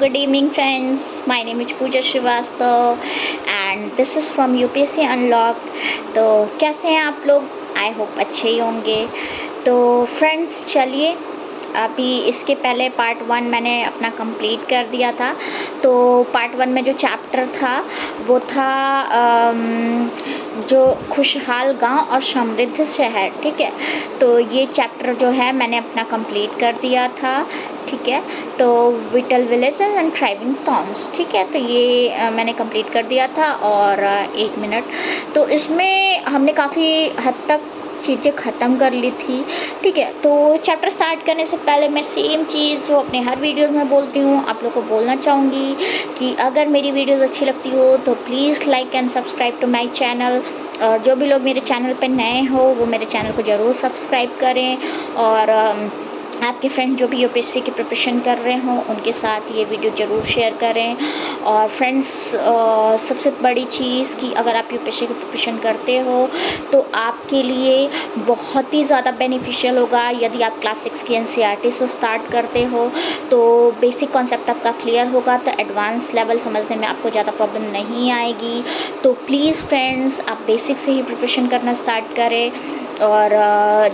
good evening friends. My name is Pooja Srivastav and this is from UPSC Unlocked. तो कैसे हैं आप लोग? आई होप अच्छे ही होंगे। तो फ्रेंड्स चलिए, अभी इसके पहले पार्ट 1 मैंने अपना कंप्लीट कर दिया था। तो पार्ट 1 में जो चैप्टर था वो था जो खुशहाल गांव और समृद्ध शहर, ठीक है। तो ये चैप्टर जो है मैंने अपना कंप्लीट कर दिया था, ठीक है। तो whittle villages and thriving towns, ठीक है। तो ये मैंने कंप्लीट कर दिया था। और 1 मिनट, तो इसमें हमने काफ़ी हद तक चीज़ें ख़त्म कर ली थी, ठीक है। तो चैप्टर स्टार्ट करने से पहले मैं सेम चीज़ जो अपने हर वीडियोस में बोलती हूँ आप लोग को बोलना चाहूँगी कि अगर मेरी वीडियोस अच्छी लगती हो तो please like and subscribe to my channel. और जो भी लोग मेरे चैनल पर नए हो वो मेरे चैनल को ज़रूर सब्सक्राइब करें। और आपके फ्रेंड जो भी यूपीएससी की प्रिपरेशन कर रहे हों उनके साथ ये वीडियो ज़रूर शेयर करें। और फ्रेंड्स, सबसे बड़ी चीज़ कि अगर आप यूपीएससी की प्रिपरेशन करते हो तो आपके लिए बहुत ही ज़्यादा बेनिफिशियल होगा यदि आप क्लास 6 की एनसीईआरटी से स्टार्ट करते हो। तो बेसिक कॉन्सेप्ट आपका क्लियर होगा तो एडवांस लेवल समझने में आपको ज़्यादा प्रॉब्लम नहीं आएगी। तो प्लीज़ फ्रेंड्स, आप बेसिक से ही प्रिपरेशन करना स्टार्ट करें। और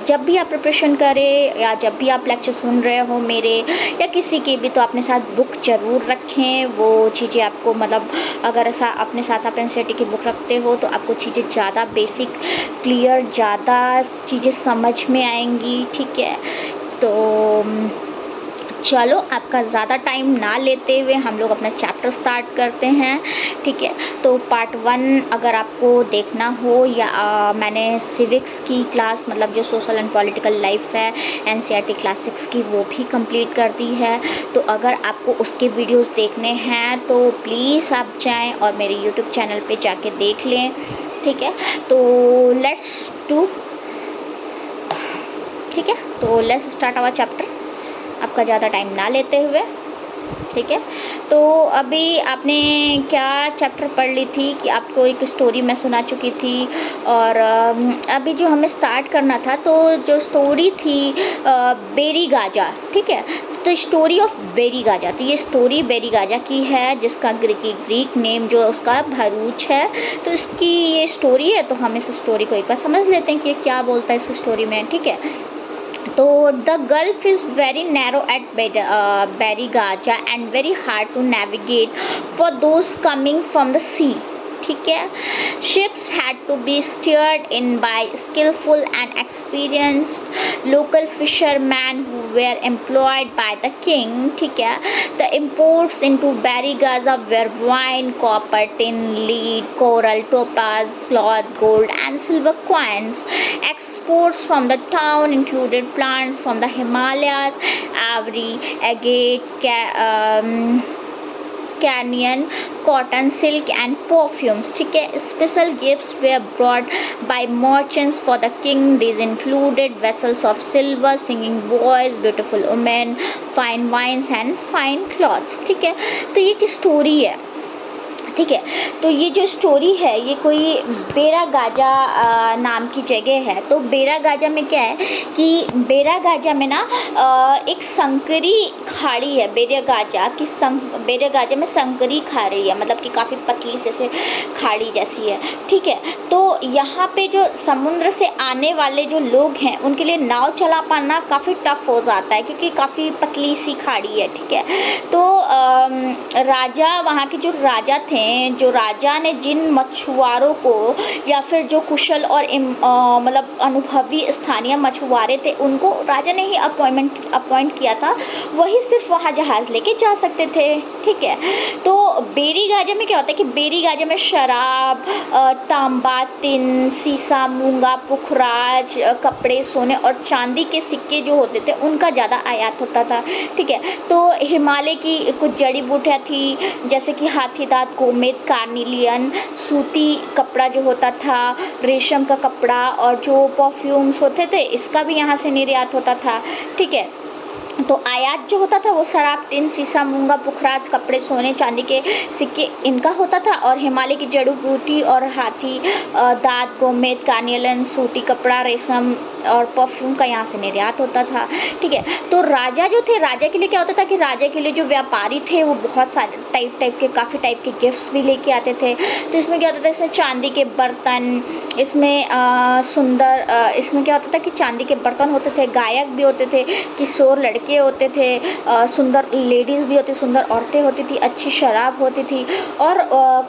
जब भी आप प्रिपरेशन करें या जब भी आप लेक्चर सुन रहे हो मेरे या किसी के भी, तो अपने साथ बुक ज़रूर रखें। वो चीज़ें आपको मतलब अगर ऐसा अपने साथ आप एनसीईआरटी की बुक रखते हो तो आपको चीज़ें ज़्यादा बेसिक क्लियर ज़्यादा चीज़ें समझ में आएंगी, ठीक है। तो चलो आपका ज़्यादा टाइम ना लेते हुए हम लोग अपना चैप्टर स्टार्ट करते हैं, ठीक है। तो पार्ट 1 अगर आपको देखना हो या मैंने सिविक्स की क्लास मतलब जो सोशल एंड पॉलिटिकल लाइफ है एनसीईआरटी क्लास 6 की वो भी कंप्लीट कर दी है। तो अगर आपको उसके वीडियोस देखने हैं तो प्लीज़ आप जाएं और मेरे यूट्यूब चैनल पे जाके देख लें, ठीक है। तो लेट्स डू, ठीक है। तो लेट्स स्टार्ट आवर चैप्टर आपका ज़्यादा टाइम ना लेते हुए, ठीक है। तो अभी आपने क्या चैप्टर पढ़ ली थी कि आपको एक स्टोरी मैं सुना चुकी थी। और अभी जो हमें स्टार्ट करना था तो जो स्टोरी थी बेरी गाजा, ठीक है। तो स्टोरी ऑफ बेरी गाजा, तो ये स्टोरी बेरी गाजा की है जिसका ग्रीक नेम जो उसका भरूच है। तो इसकी ये स्टोरी है। तो हम इस स्टोरी को एक बार समझ लेते हैं कि क्या बोलता है इस स्टोरी में, ठीक है। तो the gulf is very narrow at Barygaza and very hard to navigate for those coming from the sea, ठीक है। Ships had to be steered in by skilful and experienced local fisherman who were employed by the king, ठीक है। The imports into Barygaza were wine, copper, tin, lead, coral, topaz, cloth, gold and silver coins. Exports from the town included plants from the Himalayas, ivory, agate, canyon, cotton, silk and perfumes, ठीक है। Special gifts were brought by merchants for the king. These included vessels of silver, singing boys, beautiful women, fine wines and fine clothes, ठीक है। तो ये एक story है, ठीक है। तो ये जो स्टोरी है ये कोई बेरा गाजा नाम की जगह है। तो बेरा गाजा में क्या है कि बेरा गाजा में ना एक संकरी खाड़ी है। बेरा गाजा में संकरी खाड़ी है, मतलब कि काफ़ी पतली से खाड़ी जैसी है, ठीक है। तो यहाँ पे जो समुद्र से आने वाले जो लोग हैं उनके लिए नाव चला पाना काफ़ी टफ हो जाता है क्योंकि काफ़ी पतली सी खाड़ी है, ठीक है। तो राजा, वहाँ के जो राजा थे, जो राजा ने जिन मछुआरों को या फिर जो कुशल और मतलब अनुभवी स्थानीय मछुआरे थे उनको राजा ने ही अपॉइंट किया था, वही सिर्फ वहाँ जहाज़ लेके जा सकते थे, ठीक है। तो बेरी गाजा में क्या होता है कि बेरी गाजा में शराब, तांबा, तिन, सीसा, मूंगा, पुखराज, कपड़े, सोने और चांदी के सिक्के जो होते थे उनका ज़्यादा आयात होता था, ठीक है। तो हिमालय की कुछ जड़ी बूटियाँ थी जैसे कि हाथी दांत, गोमेद, कार्निलियन, सूती कपड़ा जो होता था, रेशम का कपड़ा और जो परफ्यूम्स होते थे इसका भी यहाँ से निर्यात होता था, ठीक है। तो आयात जो होता था वो शराब, टिन, शीशा, मूंगा, पुखराज, कपड़े, सोने चांदी के सिक्के इनका होता था। और हिमालय की जड़ी बूटी और हाथी दांत, गोमेद, कार्नियलन, सूती कपड़ा, रेशम और परफ्यूम का यहाँ से निर्यात होता था। ठीक है, तो राजा जो थे, राजा के लिए क्या होता था कि राजा के लिए जो व्यापारी थे वो बहुत सारे टाइप के काफ़ी टाइप के गिफ्ट्स भी लेके आते थे। तो इसमें क्या होता था, इसमें चांदी के बर्तन, इसमें इसमें क्या होता था कि चांदी के बर्तन होते थे, गायक भी होते थे, किशोर लड़के होते थे, सुंदर लेडीज़ भी होती, सुंदर औरतें होती थी, अच्छी शराब होती थी और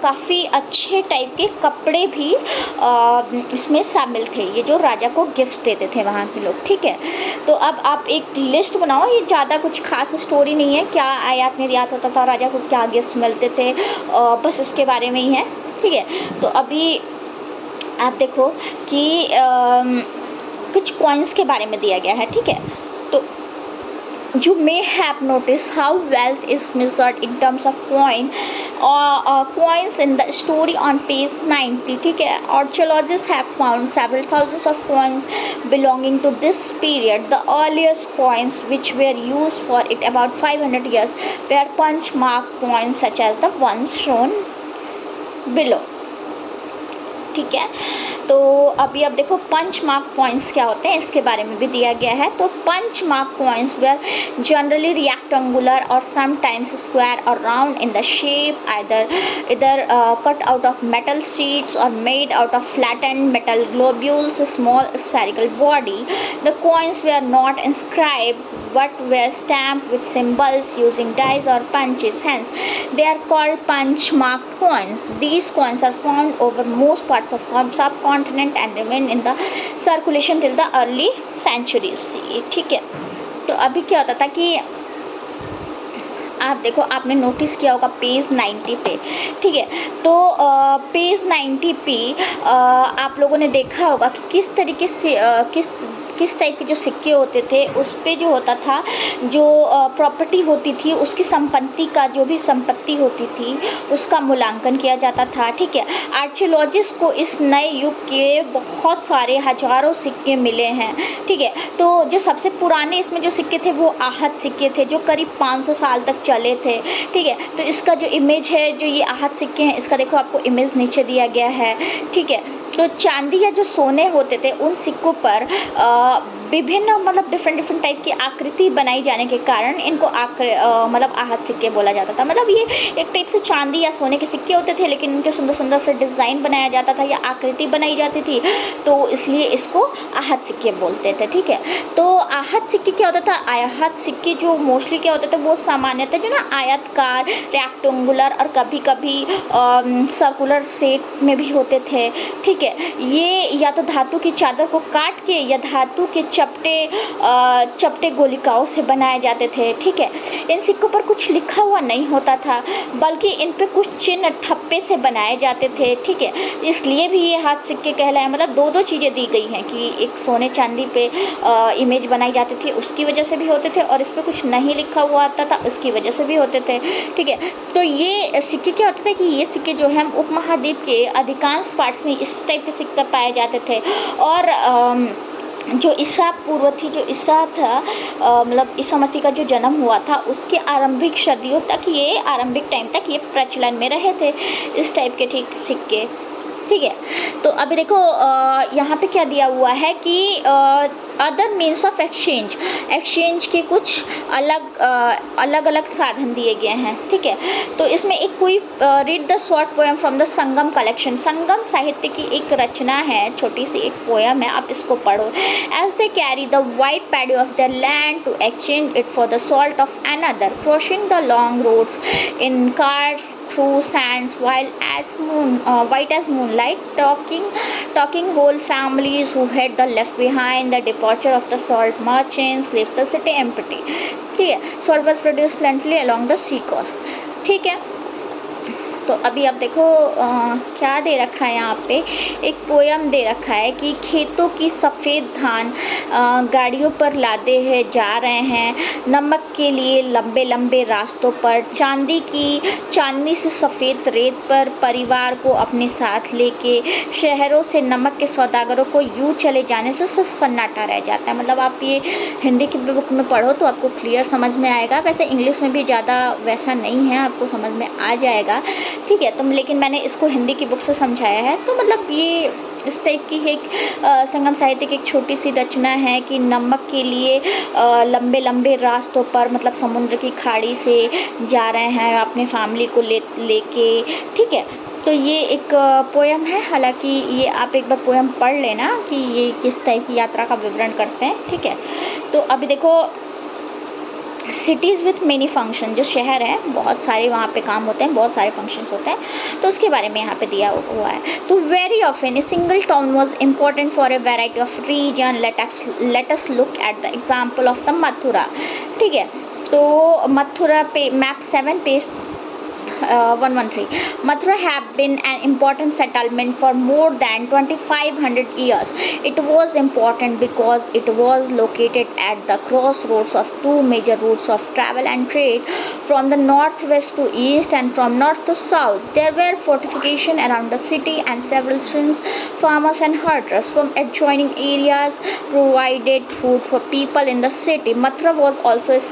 काफ़ी अच्छे टाइप के कपड़े भी इसमें शामिल थे, ये जो राजा को गिफ्ट देते थे वहाँ के लोग। ठीक है, तो अब आप एक लिस्ट बनाओ, ये ज़्यादा कुछ खास स्टोरी नहीं है, क्या आयात निर्यात होता था, राजा को क्या गिफ्ट मिलते थे, बस इसके बारे में ही है। ठीक है, तो अभी आप देखो कि कुछ कॉइन्स के बारे में दिया गया है। ठीक है, तो you may have noticed how wealth is measured in terms of coins in the story on page 90. ठीक है, archaeologists have found several thousands of coins belonging to this period. The earliest coins which were used for it about 500 years were punch mark coins such as the ones shown below. ठीक है, तो अभी अब देखो पंच mark coins क्या होते हैं, इसके बारे में भी दिया गया है। तो punch mark coins were generally rectangular और समटाइम्स स्क्वायर और round in the shape, either cut out of metal sheets or made out of flattened metal globules, small spherical body. The coins were not inscribed but were stamped with symbols using dies or punches, hence they are called punch mark coins. These coins are found over most parts of subcontinent and remain in the circulation till the early centuries. ठीक है, तो अभी क्या होता था कि आप देखो, आपने नोटिस किया होगा पेज 90 पे। ठीक है, तो पेज 90 पे आप लोगों ने देखा होगा कि किस तरीके से किस टाइप के जो सिक्के होते थे उस पे जो होता था, जो प्रॉपर्टी होती थी, उसकी संपत्ति का जो भी संपत्ति होती थी उसका मूल्यांकन किया जाता था। ठीक है, आर्कियोलॉजिस्ट को इस नए युग के बहुत सारे हजारों सिक्के मिले हैं। ठीक है, तो जो सबसे पुराने इसमें जो सिक्के थे वो आहत सिक्के थे, जो करीब 500 साल तक चले थे। ठीक है, तो इसका जो इमेज है, जो ये आहत सिक्के हैं, इसका देखो आपको इमेज नीचे दिया गया है। ठीक है, तो चांदी या जो सोने होते थे उन सिक्कों पर विभिन्न मतलब डिफरेंट टाइप की आकृति बनाई जाने के कारण इनको मतलब आहत सिक्के बोला जाता था। मतलब ये एक टाइप से चांदी या सोने के सिक्के होते थे, लेकिन इनके सुंदर सुंदर से डिज़ाइन बनाया जाता था या आकृति बनाई जाती थी, तो इसलिए इसको आहत सिक्के बोलते थे। ठीक है, तो आहत सिक्के क्या होता था, आहत सिक्के जो मोस्टली क्या होते थे वो सामान्यतः जो ना आयताकार, रेक्टेंगुलर और कभी कभी सर्कुलर शेप में भी होते थे। ठीक है, ये या तो धातु की चादर को काट के या धातु के चपटे गोलिकाओं से बनाए जाते थे। ठीक है, इन सिक्कों पर कुछ लिखा हुआ नहीं होता था, बल्कि इन पे कुछ चिन्ह ठप्पे से बनाए जाते थे। ठीक है, इसलिए भी ये हाथ सिक्के कहलाए। मतलब दो चीज़ें दी गई हैं कि एक सोने चांदी पे इमेज बनाई जाती थी, उसकी वजह से भी होते थे, और इस पर कुछ नहीं लिखा हुआ आता था, उसकी वजह से भी होते थे। ठीक है, तो ये सिक्के क्या होता था कि ये सिक्के जो है उपमहाद्वीप के अधिकांश पार्ट्स में इस टाइप के सिक्के पाए जाते थे। और जो ईसा पूर्व थी, जो ईसा था मतलब ईसा मसीह का जो जन्म हुआ था, उसके आरंभिक सदियों तक ये आरंभिक टाइम तक ये प्रचलन में रहे थे इस टाइप के ठीक सिक्के। ठीक है, तो अभी देखो यहाँ पे क्या दिया हुआ है कि अदर मीन्स ऑफ एक्सचेंज के कुछ अलग साधन दिए गए हैं। ठीक है, तो इसमें एक कोई read the short poem from the Sangam collection. Sangam साहित्य की एक रचना है, छोटी सी एक पोएम है, आप इसको पढ़ो। As they carry the white paddy of their land to exchange it for the salt of another, crossing the long roads in carts through sands while white as moonlight, talking whole families who had left behind the departure of the salt merchants left the city empty. ठीक है, salt was produced plentifully along the sea coast. ठीक है, तो अभी आप देखो क्या दे रखा है यहाँ पे, एक पोयम दे रखा है कि खेतों की सफ़ेद धान गाड़ियों पर लादे हैं जा रहे हैं, नमक के लिए लंबे लंबे रास्तों पर, चांदनी से सफ़ेद रेत पर, परिवार को अपने साथ लेके शहरों से नमक के सौदागरों को यूँ चले जाने से सिर्फ सन्नाटा रह जाता है। मतलब आप ये हिंदी की बुक में पढ़ो तो आपको क्लियर समझ में आएगा, वैसे इंग्लिश में भी ज़्यादा वैसा नहीं है, आपको समझ में आ जाएगा, ठीक है। तो लेकिन मैंने इसको हिंदी की बुक से समझाया है। तो मतलब ये इस टाइप की एक संगम साहित्य की एक छोटी सी रचना है कि नमक के लिए लंबे लंबे रास्तों पर, मतलब समुद्र की खाड़ी से जा रहे हैं अपने फैमिली को लेके, ठीक है। तो ये एक पोयम है, हालांकि ये आप एक बार पोयम पढ़ लेना कि ये किस टाइप की यात्रा का विवरण करते हैं, ठीक है। तो अभी देखो सिटीज़ विथ मेनी फंक्शन, जो शहर है बहुत सारे वहाँ पे काम होते हैं, बहुत सारे फंक्शंस होते हैं, तो उसके बारे में यहाँ पे दिया हुआ है। तो very often a single town was important for a variety of reason, let us look at the example of the Mathura, ठीक है। तो मथुरा पे map 7 page 113. Mathura have been an important settlement for more than 2500 years. It was important because it was located at the crossroads of two major routes of travel and trade, from the northwest to east and from north to south. There were fortifications around the city and several streams. Farmers and herders from adjoining areas provided food for people in the city. Mathura was also a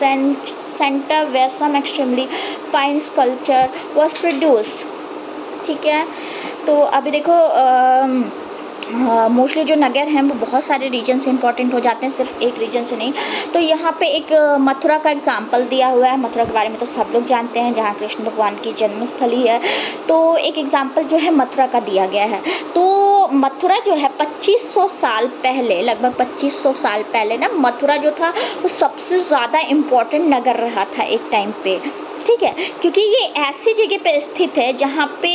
center where some extremely fine sculpture was produced, ठीक है। तो अभी देखो mostly जो नगर हैं वो बहुत सारे रीजन से इम्पोर्टेंट हो जाते हैं, सिर्फ एक रीजन से नहीं। तो यहाँ पे एक मथुरा का एग्जाम्पल दिया हुआ है। मथुरा के बारे में तो सब लोग जानते हैं, जहाँ कृष्ण भगवान की जन्मस्थली है। तो एक एग्जाम्पल जो है मथुरा का दिया गया है। तो मथुरा जो है 2500 साल पहले, लगभग 2500 साल पहले ना, मथुरा जो था वो सबसे ज़्यादा इम्पोर्टेंट नगर रहा था एक टाइम पे, ठीक है। क्योंकि ये ऐसी जगह पे स्थित है जहाँ पे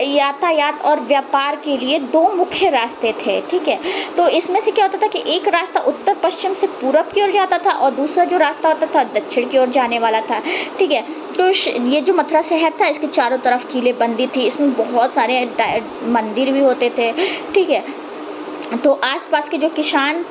यातायात और व्यापार के लिए दो मुख्य रास्ते थे, ठीक है। तो इसमें से क्या होता था कि एक रास्ता उत्तर पश्चिम से पूरब की ओर जाता था और दूसरा जो रास्ता होता था दक्षिण की ओर जाने वाला था, ठीक है। तो ये जो मथुरा शहर था इसके चारों तरफ किलेबंदी थी, इसमें बहुत सारे मंदिर भी होते थे, ठीक है। तो आसपास के जो किसान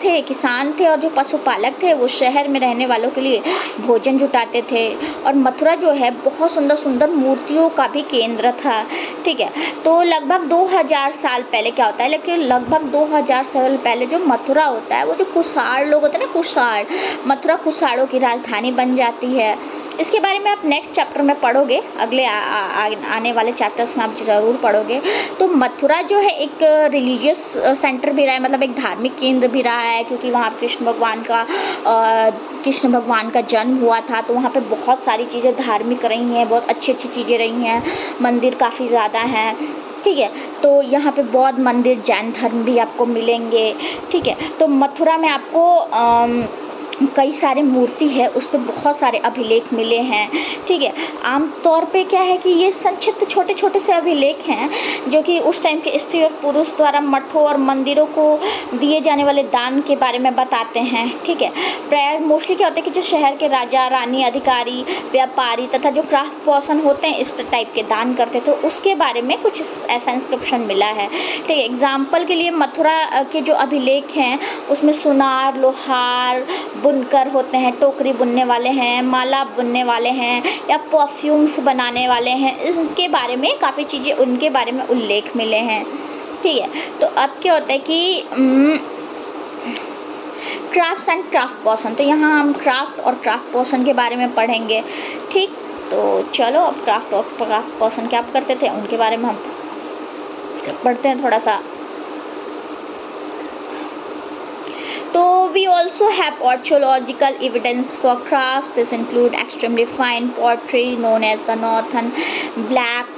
थे और जो पशुपालक थे वो शहर में रहने वालों के लिए भोजन जुटाते थे। और मथुरा जो है बहुत सुंदर सुंदर मूर्तियों का भी केंद्र था, ठीक है। तो लगभग 2000 साल पहले क्या होता है, लेकिन लगभग 2000 साल पहले जो मथुरा होता है वो जो कुषाण लोग होते हैं ना, कुषाण, मथुरा कुषाणों की राजधानी बन जाती है। इसके बारे में आप नेक्स्ट चैप्टर में पढ़ोगे, अगले आने वाले चैप्टर्स में आप ज़रूर पढ़ोगे। तो मथुरा जो है एक रिलीजियस सेंटर भी रहा है, मतलब एक धार्मिक केंद्र भी रहा है, क्योंकि वहाँ कृष्ण भगवान का जन्म हुआ था। तो वहाँ पे बहुत सारी चीज़ें धार्मिक रही हैं, बहुत अच्छी अच्छी चीज़ें रही हैं, मंदिर काफ़ी ज़्यादा हैं, ठीक है। तो यहाँ पे बौद्ध मंदिर, जैन धर्म भी आपको मिलेंगे, ठीक है। तो मथुरा में आपको कई सारे मूर्ति है, उस पर बहुत सारे अभिलेख मिले हैं, ठीक है। आमतौर पे क्या है कि ये संक्षिप्त छोटे छोटे से अभिलेख हैं जो कि उस टाइम के स्त्री और पुरुष द्वारा मठों और मंदिरों को दिए जाने वाले दान के बारे में बताते हैं, ठीक है। प्राय मोस्टली क्या होता है कि जो शहर के राजा रानी, अधिकारी, व्यापारी तथा जो क्राफ्ट पर्सन होते हैं इस टाइप के दान करते थे, उसके बारे में कुछ ऐसा इंस्क्रिप्शन मिला है, ठीक है। एग्जाम्पल के लिए मथुरा के जो अभिलेख हैं उसमें सुनार, लोहार, बुनकर होते हैं, टोकरी बुनने वाले हैं, माला बुनने वाले हैं या परफ्यूम्स बनाने वाले हैं, इसके बारे में काफ़ी चीज़ें उनके बारे में उल्लेख मिले हैं, ठीक है। तो अब क्या होता है कि क्राफ्ट्स एंड क्राफ्ट पर्सन, तो यहाँ हम क्राफ्ट और क्राफ्ट पर्सन के बारे में पढ़ेंगे, ठीक। तो चलो अब क्राफ्ट और क्राफ्ट पर्सन क्या करते थे उनके बारे में हम पढ़ते हैं थोड़ा सा। So we also have archaeological evidence for crafts. This include extremely fine pottery known as the Northern Black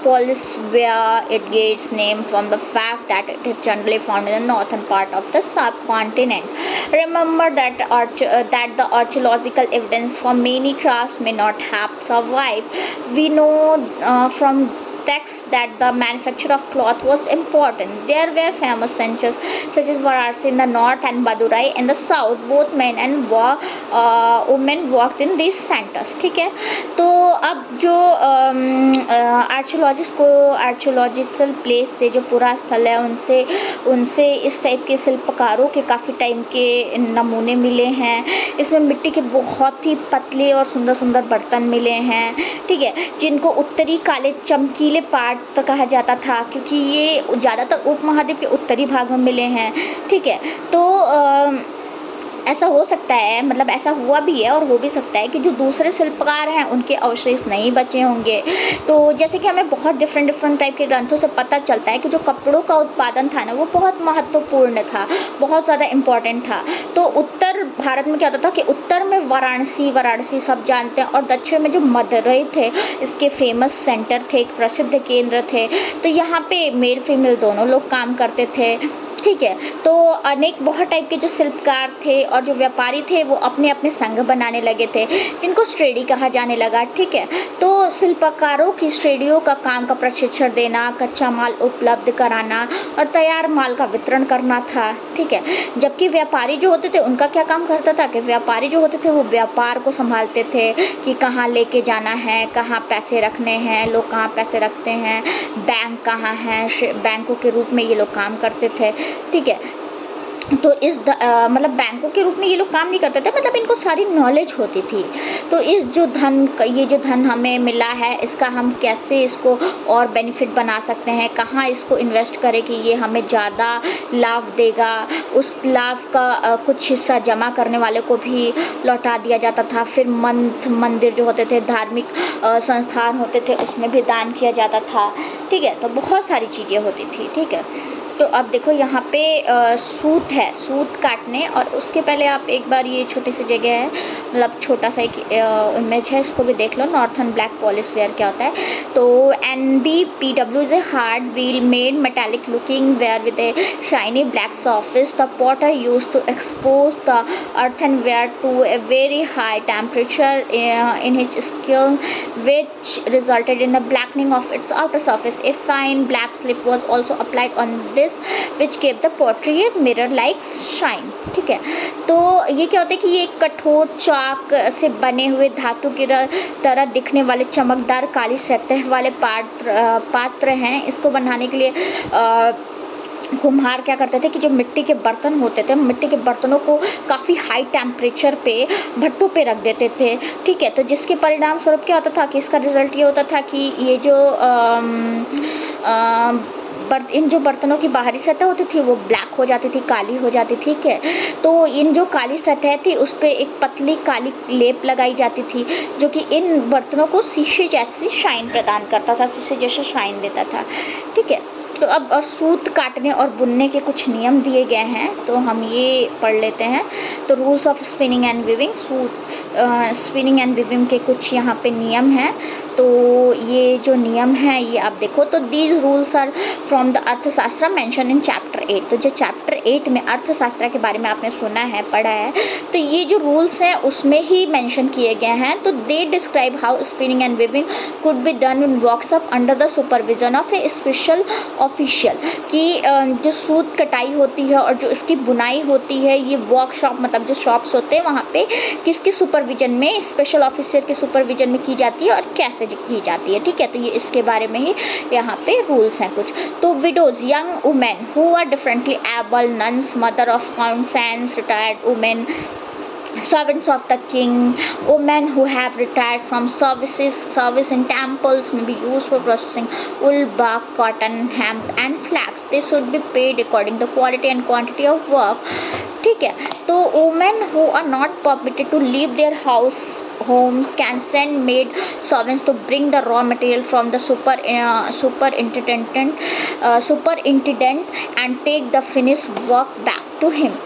Polish, where it gets name from the fact that it is generally found in the northern part of the subcontinent. Remember that the archaeological evidence for many crafts may not have survived. We know from texts that the manufacture of cloth was important. There were famous centers such as Varanasi in the north and Madurai in the south. Both men and women worked in these centers, ठीक है। तो अब जो archaeological place से जो पुरास्थल है उनसे उनसे इस टाइप के शिल्पकारों के काफ़ी टाइम के नमूने मिले हैं। इसमें मिट्टी के बहुत ही पतले और सुंदर-सुंदर बर्तन मिले हैं, ठीक है? जिनको उत्तरी काले चमकीले पात्र कहा जाता था, क्योंकि ये ज़्यादातर उपमहाद्वीप के उत्तरी भाग में मिले हैं, ठीक है? तो ऐसा हो सकता है, मतलब ऐसा हुआ भी है और हो भी सकता है कि जो दूसरे शिल्पकार हैं उनके अवशेष नहीं बचे होंगे। तो जैसे कि हमें बहुत डिफरेंट टाइप के ग्रंथों से पता चलता है कि जो कपड़ों का उत्पादन था ना, वो बहुत महत्वपूर्ण था, बहुत ज़्यादा इम्पोर्टेंट था। तो उत्तर भारत में क्या होता था कि उत्तर में वाराणसी सब जानते हैं, और दक्षिण में जो मदुरई थे, इसके फेमस सेंटर थे, एक प्रसिद्ध केंद्र थे। तो यहाँ पे मेल फीमेल दोनों लोग काम करते थे, ठीक है? तो अनेक बहुत टाइप के जो शिल्पकार थे और जो व्यापारी थे, वो अपने अपने संघ बनाने लगे थे, जिनको श्रेणी कहा जाने लगा, ठीक है? तो शिल्पकारों की श्रेणियों का काम का प्रशिक्षण देना, कच्चा माल उपलब्ध कराना और तैयार माल का वितरण करना था, ठीक है? जबकि व्यापारी जो होते थे, उनका क्या काम करता था कि व्यापारी जो होते थे वो व्यापार को संभालते थे कि कहाँ लेके जाना है, कहाँ पैसे रखने हैं, लोग कहाँ पैसे रखते हैं, बैंक कहाँ है, बैंकों के रूप में ये लोग काम करते थे, ठीक है? तो मतलब बैंकों के रूप में ये लोग काम नहीं करते थे, मतलब इनको सारी नॉलेज होती थी। तो ये जो धन हमें मिला है, इसका हम कैसे इसको और बेनिफिट बना सकते हैं, कहाँ इसको इन्वेस्ट करें कि ये हमें ज़्यादा लाभ देगा, उस लाभ का कुछ हिस्सा जमा करने वाले को भी लौटा दिया जाता था। फिर मंदिर जो होते थे, धार्मिक संस्थान होते थे, उसमें भी दान किया जाता था, ठीक है? तो बहुत सारी चीज़ें होती थी, ठीक है? तो अब देखो यहाँ पे सूत है, सूत काटने, और उसके पहले आप एक बार ये छोटी सी जगह है, मतलब छोटा सा एक इमेज है, इसको भी देख लो। नॉर्थन ब्लैक पॉलिश वेयर क्या होता है? तो NBPW is a hard wheel made metallic looking ware with a shiny black surface. The potter used to expose the earthenware to a very high temperature in his kiln, which resulted in the blackening of its outer surface. A fine black slip was also applied on this, which gave the pottery a mirror like shine, ठीक है? तो ये क्या होता है कि ये एक कठोर चाक से बने हुए धातु की तरह दिखने वाले चमकदार काली सतह वाले पात्र हैं। इसको बनाने के लिए कुम्हार क्या करते थे कि जो मिट्टी के बर्तन होते थे, मिट्टी के बर्तनों को काफ़ी हाई टेम्परेचर पे भट्टों पे रख देते थे, ठीक है? तो जिसके परिणाम स्वरूप क्या होता था कि इसका रिजल्ट ये होता था कि ये जो इन जो बर्तनों की बाहरी सतह होती थी वो ब्लैक हो जाती थी, काली हो जाती, ठीक है? तो इन जो काली सतह थी उस पर एक पतली काली लेप लगाई जाती थी, जो कि इन बर्तनों को शीशे जैसी शाइन प्रदान करता था, शीशे जैसा शाइन देता था, ठीक है? तो अब सूत काटने और बुनने के कुछ नियम दिए गए हैं, तो हम ये पढ़ लेते हैं। तो rules of spinning and weaving, spinning and weaving के कुछ यहाँ पे नियम हैं। तो ये जो नियम हैं ये आप देखो, तो these rules are from the Arthashastra mention in chapter 8। तो जो चैप्टर 8 में अर्थशास्त्र के बारे में आपने सुना है, पढ़ा है, तो ये जो रूल्स हैं उसमें ही मेंशन किए गए हैं। तो they describe how spinning and weaving could be done in workshop under the supervision of A special official, कि जो सूत कटाई होती है और जो इसकी बुनाई होती है, ये वर्कशॉप मतलब जो शॉप्स होते हैं वहाँ पे किसके सुपरविजन में, स्पेशल ऑफिसर के सुपरविजन में की जाती है और कैसे की जाती है, ठीक है? तो ये इसके बारे में ही यहाँ पे रूल्स हैं कुछ। तो widows, young women who are differently able, nuns, mother of countesses, retired women, servants of the king, women who have retired from service in temples may be used for processing wool, bark, cotton, hemp and flax. They should be paid according to quality and quantity of work, ठीक है? तो women who are not permitted to leave their homes can send maid servants to bring the raw material from the superintendent and take the finished work back to him,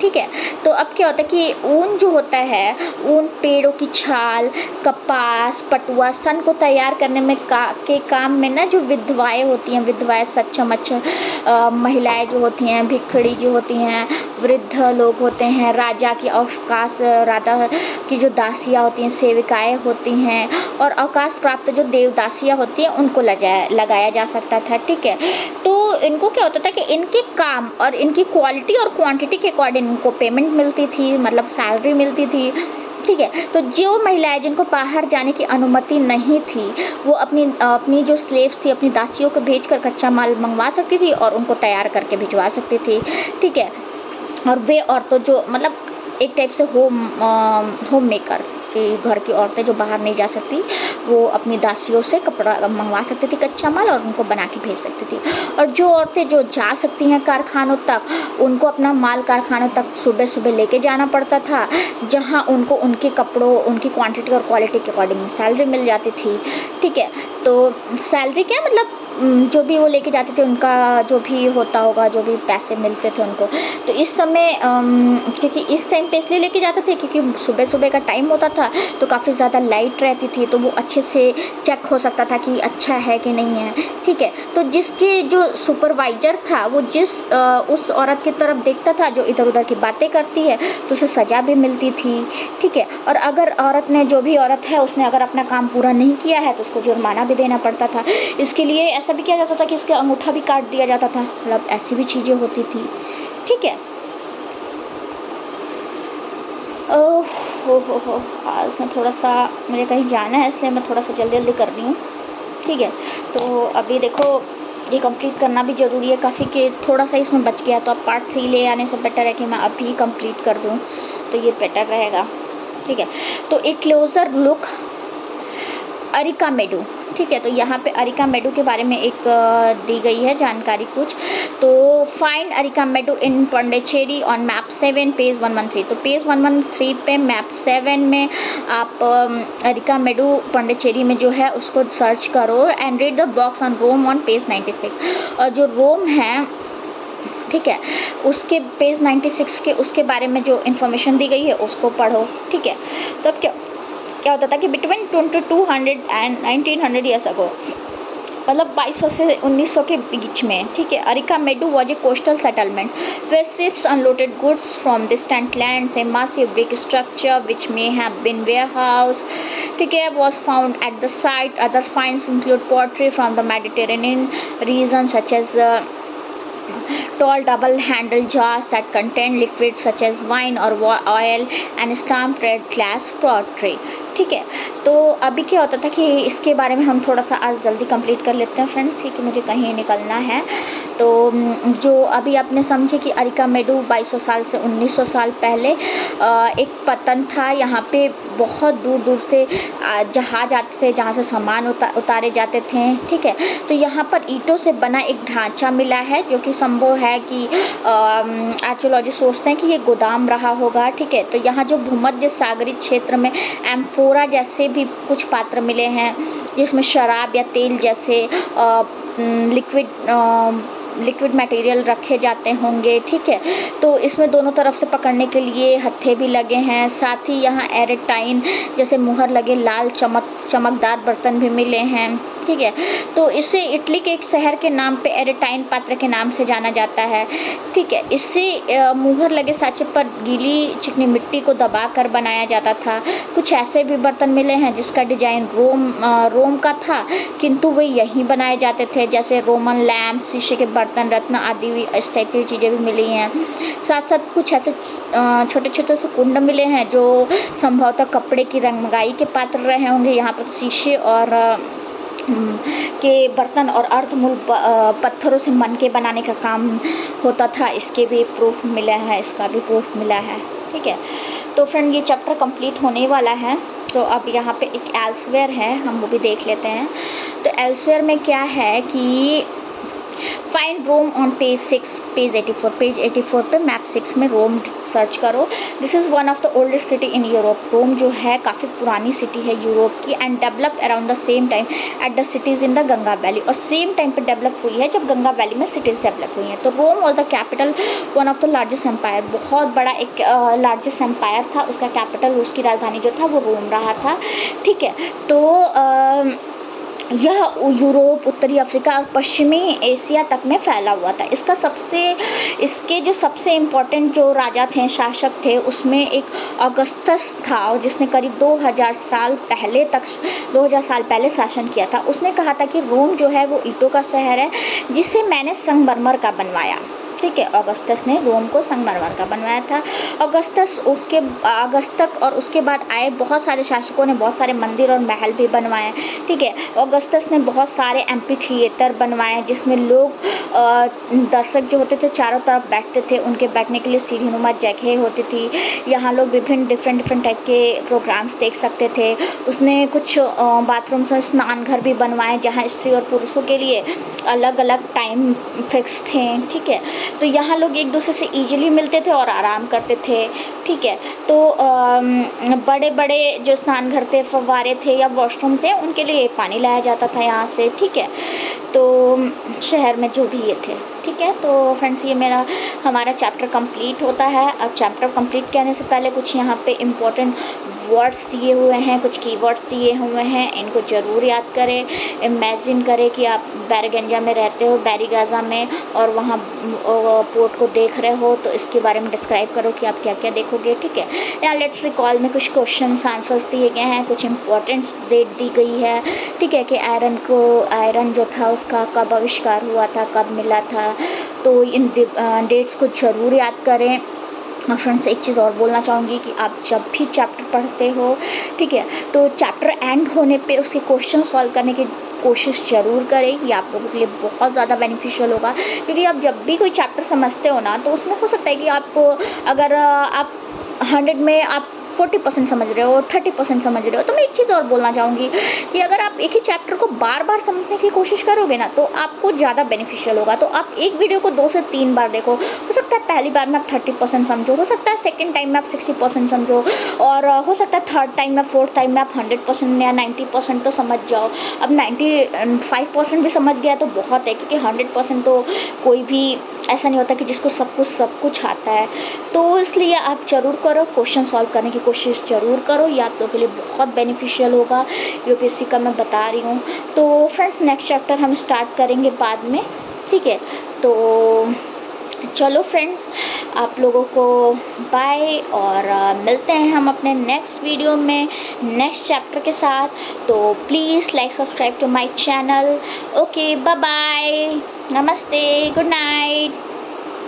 ठीक है? तो अब क्या होता है कि ऊन जो होता है, ऊन पेड़ों की छाल, कपास, पटुआ, सन को तैयार करने में के काम में ना जो विधवाएं होती हैं, विधवाएं सक्षम महिलाएं जो होती हैं, भिखड़ी जो होती हैं, वृद्ध लोग होते हैं, राजा की राजा की जो दासियाँ होती हैं, सेविकाएं होती हैं, और अवकाश प्राप्त जो देवदासियाँ होती हैं उनको लगाया जा सकता था, ठीक है? तो इनको क्या होता था कि इनके काम और इनकी क्वालिटी और क्वांटिटी के अकॉर्डिंग इनको पेमेंट मिलती थी, मतलब सैलरी मिलती थी, ठीक है। तो जो महिलाएं जिनको बाहर जाने की अनुमति नहीं थी, वो अपनी अपनी जो स्लेव्स थी, अपनी दासियों को भेजकर कच्चा माल मंगवा सकती थी और उनको तैयार करके भिजवा सकती थी। ठीक है। और वे औरतों जो मतलब एक टाइप से होम मेकर, कि घर की औरतें जो बाहर नहीं जा सकती, वो अपनी दासियों से कपड़ा मंगवा सकती थी, कच्चा माल, और उनको बना के भेज सकती थी। और जो औरतें जो जा सकती हैं कारखानों तक, उनको अपना माल कारखानों तक सुबह सुबह लेके जाना पड़ता था, जहाँ उनको उनके कपड़ों, उनकी क्वांटिटी और क्वालिटी के अकॉर्डिंग सैलरी मिल जाती थी। ठीक है। तो सैलरी क्या मतलब जो भी वो लेके जाते थे, उनका जो भी होता होगा, जो भी पैसे मिलते थे उनको। तो इस समय क्योंकि इस टाइम पे इसलिए लेके जाते थे क्योंकि सुबह सुबह का टाइम होता था, तो काफ़ी ज़्यादा लाइट रहती थी, तो वो अच्छे से चेक हो सकता था कि अच्छा है कि नहीं है। ठीक है। तो जिसके जो सुपरवाइजर था, वो उस औरत की तरफ देखता था जो इधर उधर की बातें करती है, तो उसे सज़ा भी मिलती थी। ठीक है। और अगर औरत ने, जो भी औरत है, उसने अगर अपना काम पूरा नहीं किया है, तो उसको जुर्माना भी देना पड़ता था। इसके लिए ऐसा भी किया जाता था कि उसका अंगूठा भी काट दिया जाता था, मतलब ऐसी भी चीज़ें होती थी। ठीक है। हो आज मैं थोड़ा सा, मुझे कहीं जाना है, इसलिए मैं थोड़ा सा जल्दी जल्दी कर रही हूँ। ठीक है। तो अभी देखो, ये कंप्लीट करना भी ज़रूरी है काफ़ी, कि थोड़ा सा इसमें बच गया, तो अब पार्ट 3 ले आने से बेटर है कि मैं अभी कंप्लीट कर दूँ, तो ये बेटर रहेगा। ठीक है। तो एक क्लोज़र लुक अरिका मेडू। ठीक है। तो यहाँ पे अरिका मेडू के बारे में एक दी गई है जानकारी कुछ। तो find Arikamedu in Pondicherry on map 7 page 113। तो पेज 113 पे मैप 7 में आप अरिका मेडू पौंडीचेरी में जो है उसको सर्च करो, and read the box on Rome on page 96। और जो रोम है, ठीक है, उसके पेज 96 के उसके बारे में जो इन्फॉर्मेशन दी गई है उसको पढ़ो। ठीक है। तो अब क्या होता था कि बिटवीन 2200 एंड 1900 ईयर्स अगो, मतलब 2200 से 1900 के बीच में, ठीक है, Arikamedu was a coastal settlement where ships unloaded goods from distant lands. A massive brick structure which may have been warehouse, ठीक है, was found at the site. Other finds include pottery from the Mediterranean region such as tall double-handled jars that contain liquids such as wine or oil and stamped red glass pottery. ठीक है। तो अभी क्या होता था कि इसके बारे में हम थोड़ा सा आज जल्दी कंप्लीट कर लेते हैं फ्रेंड्स, क्योंकि मुझे कहीं निकलना है। तो जो अभी आपने समझे कि अरिका मेडू 2200 साल से 1900 साल पहले एक पतन था। यहाँ पे बहुत दूर दूर से जहाज आते थे, जहाँ से सामान उतारे जाते थे। ठीक है। तो यहाँ पर ईंटों से बना एक ढांचा मिला है, जो कि संभव है कि आर्कियोलॉजिस्ट सोचते हैं कि ये गोदाम रहा होगा। ठीक है। तो यहाँ जो भूमध्य सागरीय क्षेत्र में एम्फोरा जैसे भी कुछ पात्र मिले हैं, जिसमें शराब या तेल जैसे लिक्विड मटेरियल रखे जाते होंगे। ठीक है। तो इसमें दोनों तरफ से पकड़ने के लिए हत्थे भी लगे हैं। साथ ही यहाँ एरेटाइन जैसे मुहर लगे लाल चमकदार बर्तन भी मिले हैं। ठीक है। तो इसे इटली के एक शहर के नाम पे एरेटाइन पात्र के नाम से जाना जाता है। ठीक है। इससे मुहर लगे साँचे पर गीली चिकनी मिट्टी को दबाकर बनाया जाता था। कुछ ऐसे भी बर्तन मिले हैं जिसका डिजाइन रोम का था, किंतु वे यहीं बनाए जाते थे, जैसे रोमन लैम्प, शीशे के बर्तन, रत्न आदि भी, इस टाइप की चीज़ें भी मिली हैं। साथ साथ कुछ ऐसे छोटे छोटे से कुंड मिले हैं जो संभवतः कपड़े की रंगाई के पात्र रहे होंगे। यहाँ पर शीशे और के बर्तन और अर्धमूल पत्थरों से मन के बनाने का काम होता था। इसके भी प्रूफ मिला है, इसका भी प्रूफ मिला है। ठीक है। तो फ्रेंड, ये चैप्टर कंप्लीट होने वाला है। तो अब यहाँ पे एक एल्सवेयर है, हम वो भी देख लेते हैं। तो एल्सवेयर में क्या है कि find Rome on page 6, page 84 पे मैप 6 में रोम सर्च करो। This is one of the oldest city in Europe. Rome जो है काफ़ी पुरानी सिटी है यूरोप की, and developed around the same time at the cities in the Ganga valley. और सेम टाइम पे डेवलप हुई है जब गंगा वैली में सिटीज़ डेवलप हुई हैं। तो Rome was the capital one of the largest empire. बहुत बड़ा एक लार्जेस्ट एम्पायर था। उसका कैपिटल, उसकी राजधानी जो था वो रोम रहा था। ठीक है। तो यह यूरोप, उत्तरी अफ्रीका और पश्चिमी एशिया तक में फैला हुआ था। इसके जो सबसे इम्पोर्टेंट जो राजा थे, शासक थे, उसमें एक ऑगस्टस था, जिसने करीब 2000 साल पहले शासन किया था। उसने कहा था कि रोम जो है वो ईंटों का शहर है, जिसे मैंने संगमरमर का बनवाया। ठीक है। ऑगस्टस ने रोम को संगमरमर का बनवाया था। ऑगस्टस और उसके बाद आए बहुत सारे शासकों ने बहुत सारे मंदिर और महल भी बनवाए, ठीक है। ऑगस्टस ने बहुत सारे एम्पी थिएटर बनवाए जिसमें लोग दर्शक जो होते थे चारों तरफ बैठते थे, उनके बैठने के लिए सीढ़ीनुमा जगह होती थी। यहाँ लोग विभिन्न डिफरेंट टाइप के प्रोग्राम्स देख सकते थे। उसने कुछ बाथरूम से स्नान घर भी बनवाए जहाँ स्त्री और पुरुषों के लिए अलग अलग टाइम फिक्स थे, ठीक है। तो यहाँ लोग एक दूसरे से ईजिली मिलते थे और आराम करते थे, ठीक है। तो बड़े बड़े जो स्नान घर थे, फव्वारे थे या वॉशरूम थे, उनके लिए पानी लाया जाता था यहाँ से, ठीक है। तो शहर में जो भी ये थे, ठीक है। तो फ्रेंड्स ये हमारा चैप्टर कंप्लीट होता है। अब चैप्टर कंप्लीट करने से पहले कुछ यहाँ पे इम्पोर्टेंट वर्ड्स दिए हुए हैं, कुछ कीवर्ड्स दिए हुए हैं, इनको ज़रूर याद करें। इमेजिन करें कि आप बैरगंजा में रहते हो, बैरीगाजा में, और वहाँ पोर्ट को देख रहे हो, तो इसके बारे में डिस्क्राइब करो कि आप क्या क्या देखोगे, ठीक है। या लेट्स रिकॉल में कुछ क्वेश्चन आंसर्स दिए गए हैं, कुछ इंपॉर्टेंट डेट दी गई है, ठीक है, कि आयरन जो था उसका कब आविष्कार हुआ था, कब मिला था। तो इन डेट्स को ज़रूर याद करें। और फ्रेंड्स एक चीज़ और बोलना चाहूँगी कि आप जब भी चैप्टर पढ़ते हो, ठीक है, तो चैप्टर एंड होने पे उसके क्वेश्चन सॉल्व करने की कोशिश ज़रूर करें। ये आप लोगों के लिए बहुत ज़्यादा बेनिफिशियल होगा, क्योंकि आप जब भी कोई चैप्टर समझते हो ना, तो उसमें हो सकता है कि आपको अगर आप 100 में आप 40% समझ रहे हो, 30% समझ रहे हो। तो मैं एक चीज़ और बोलना चाहूँगी कि अगर आप एक ही चैप्टर को बार बार समझने की कोशिश करोगे ना, तो आपको ज़्यादा बेनिफिशियल होगा। तो आप एक वीडियो को 2 से 3 बार देखो। हो सकता है पहली बार में आप 30% समझो, हो सकता है सेकंड टाइम में आप 60% समझो, और हो सकता है थर्ड टाइम में, फोर्थ टाइम में आप 100% या 90% तो समझ जाओ। अब 95% भी समझ गया तो बहुत है, क्योंकि 100% तो कोई भी ऐसा नहीं होता कि जिसको सब कुछ आता है। तो इसलिए आप ज़रूर करो, क्वेश्चन सॉल्व करने की कोशिश ज़रूर करो। ये आप लोगों के लिए बहुत बेनिफिशियल होगा, यूपीएससी का मैं बता रही हूँ। तो फ्रेंड्स नेक्स्ट चैप्टर हम स्टार्ट करेंगे बाद में, ठीक है। तो चलो फ्रेंड्स, आप लोगों को बाय, और मिलते हैं हम अपने नेक्स्ट वीडियो में नेक्स्ट चैप्टर के साथ। तो please like subscribe to my channel. Okay, bye bye, नमस्ते, गुड नाइट।